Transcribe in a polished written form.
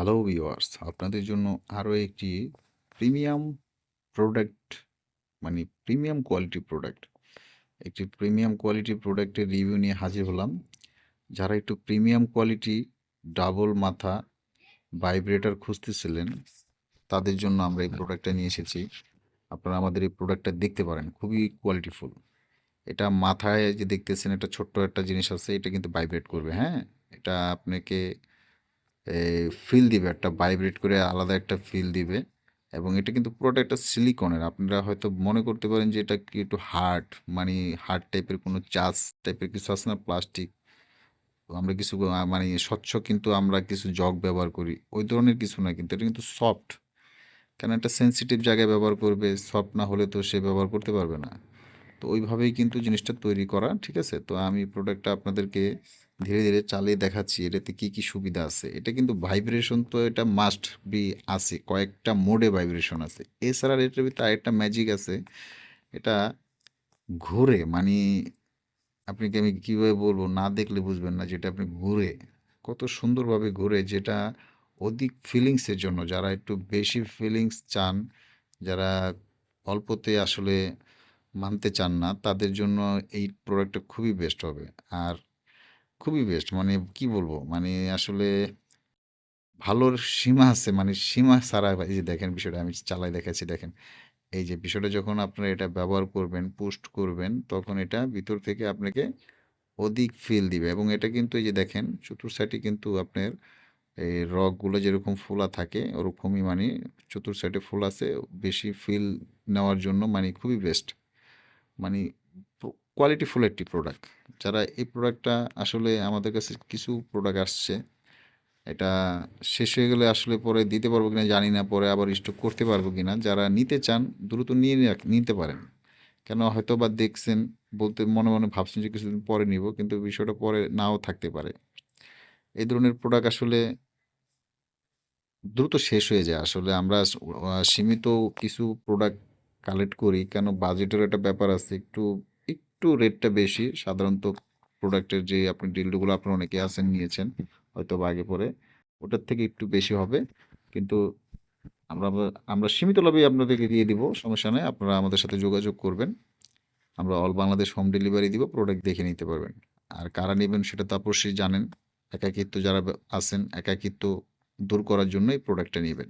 Hello viewers, আপনাদের জন্য আরও একটি premium product premium quality product একটি প্রিমিয়াম কোয়ালিটি প্রোডাক্টের রিভিউ নিয়ে হাজির হলাম। যারা একটু প্রিমিয়াম কোয়ালিটি ডাবল মাথা ভাইব্রেটর খুঁজতেছিলেন তাদের জন্য আমরা এই প্রোডাক্টটা নিয়ে এসেছি। আপনারা আমাদের এই প্রোডাক্টটা দেখতে পারেন, খুবই কোয়ালিটিফুল। এটা মাথায় যে দেখতেছেন, এটা ছোট্ট একটা জিনিস আছে, এটা কিন্তু ভাইব্রেট করবে। হ্যাঁ, এটা আপনাকে ফিল দিবে, একটা ভাইব্রেট করে আলাদা একটা ফিল দিবে। এবং এটা কিন্তু পুরোটা একটা সিলিকনের। আপনারা হয়তো মনে করতে পারেন যে এটা কি একটু হার্ড, হার্ড টাইপের কোনো চাষ টাইপের কিছু আছে না, প্লাস্টিক। আমরা কিছু স্বচ্ছ কিন্তু আমরা কিছু জগ ব্যবহার করি, ওই ধরনের কিছু না, কিন্তু এটা কিন্তু সফট। কেন, একটা সেন্সিটিভ জায়গায় ব্যবহার করবে, সফট না হলে তো সে ব্যবহার করতে পারবে না। তো ওইভাবেই কিন্তু জিনিসটা তৈরি করা, ঠিক আছে? তো আমি প্রোডাক্টটা আপনাদেরকে ধীরে ধীরে চালিয়ে দেখাচ্ছি এটাতে কি কি সুবিধা আছে। এটা কিন্তু ভাইব্রেশন তো এটা মাস্ট বি আছে, কয়েকটা মোডে ভাইব্রেশন আছে। এছাড়া এটার ভিতরে আরেকটা ম্যাজিক আছে, এটা ঘুরে আপনাকে আমি কিভাবে বলবো, না দেখলে বুঝবেন না, যেটা আপনি ঘুরে কত সুন্দরভাবে ঘুরে, যেটা অধিক ফিলিংসের জন্য, যারা একটু বেশি ফিলিংস চান, যারা অল্পতে আসলে মানতে চান না, তাদের জন্য এই প্রোডাক্টটা খুবই বেস্ট হবে। আর খুবই বেস্ট, কি বলবো, আসলে ভালোর সীমা আছে, সীমা ছাড়া। এই যে দেখেন বিষয়টা, আমি চালাই দেখাচ্ছি, দেখেন। এই যে বিষয়টা, যখন আপনারা এটা ব্যবহার করবেন, পুস্ট করবেন, তখন এটা ভিতর থেকে আপনাকে অধিক ফিল দিবে। এবং এটা কিন্তু এই যে দেখেন, চতুর সাইডে কিন্তু আপনার এই রগগুলো যেরকম ফোলা থাকে ওরকমই, চতুর সাইডে ফুল আছে, বেশি ফিল নেওয়ার জন্য খুবই বেস্ট। মানে কোয়ালিটিফুল একটি প্রোডাক্ট। যারা এই প্রোডাক্টটা আসলে, আমাদের কাছে কিছু প্রোডাক্ট আসছে, এটা শেষ হয়ে গেলে আসলে পরে দিতে পারবো কিনা জানি না, পরে আবার স্টক করতে পারবো কিনা। যারা নিতে চান দ্রুত নিতে পারেন। কেন, হয়তো বা দেখছেন, বলতে মনে মনে ভাবছেন যে কিছুদিন পরে নিব, কিন্তু বিষয়টা পরে নাও থাকতে পারে। এই ধরনের প্রোডাক্ট আসলে দ্রুত শেষ হয়ে যায়। আসলে আমরা সীমিত কিছু প্রোডাক্ট কালেক্ট করি, কেন বাজেটের একটা ব্যাপার আছে, একটু একটু রেটটা বেশি সাধারণত। প্রোডাক্টের যে আপনি ডিলগুলো আপনার অনেকে আছেন, নিয়েছেন হয়তো বা আগে পরে, ওটার থেকে একটু বেশি হবে। কিন্তু আমরা আমরা সীমিত লাভেই আপনাদেরকে দিয়ে দিব, সমস্যা নেই। আপনারা আমাদের সাথে যোগাযোগ করবেন, আমরা অল বাংলাদেশ হোম ডেলিভারি দিব, প্রোডাক্ট দেখে নিতে পারবেন। আর কারা নেবেন সেটা তো অবশ্যই জানেন। একাকিত্ব যারা আছেন, একাকিত্ব দূর করার জন্য এই প্রোডাক্টটা নেবেন।